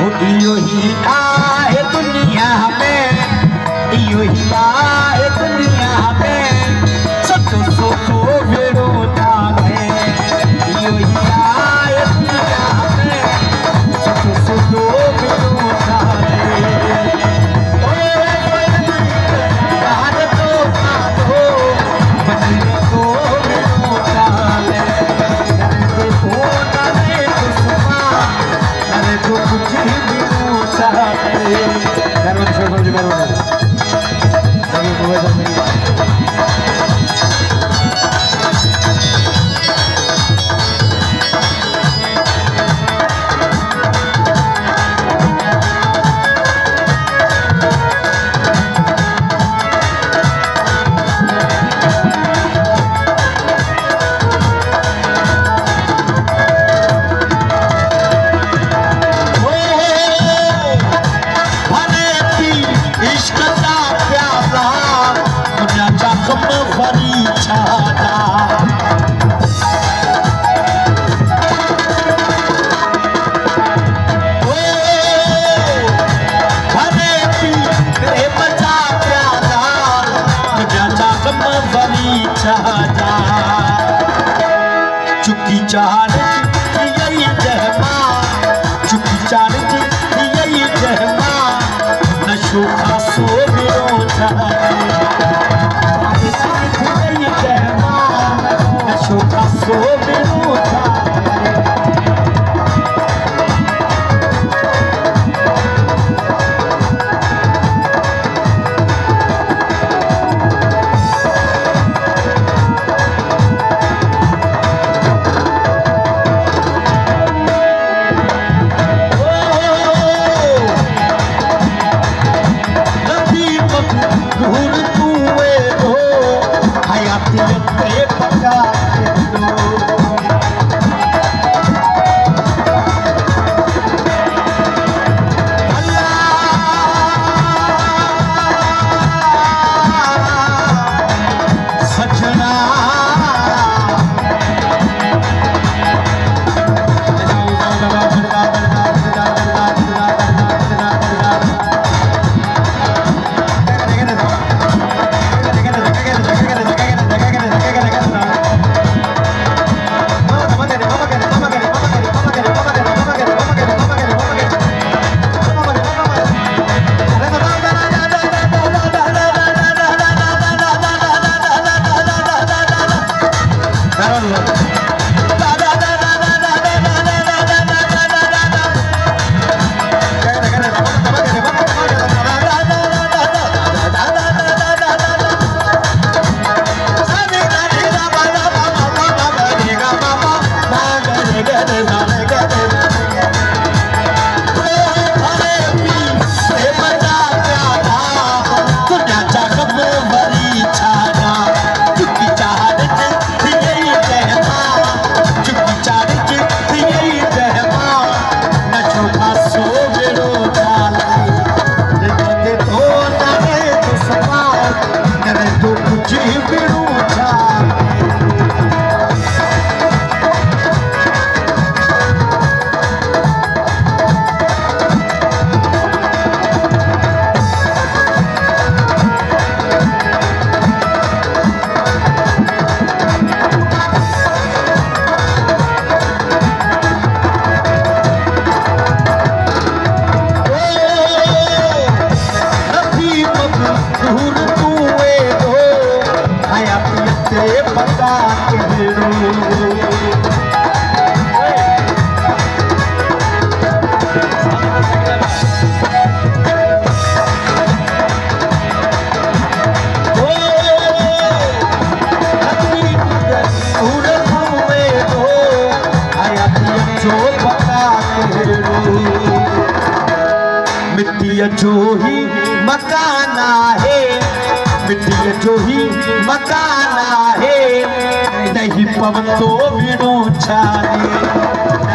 इयो ही आए दुनिया में, इयो ही आए दुनिया में, सचो सोचो भेड़ो डाले। इयो ही आए दुनिया में, सचो सोचो भेड़ो डाले। चुकी चार यही जहमा, चुकी चार यही जहमा, नशो खासो बिरो यही जहमा, नशो खासो बिरो मिट्टी जो ही मकाना है, मिट्टी जो ही मकाना है, नहीं पवन तो बिनो छाने।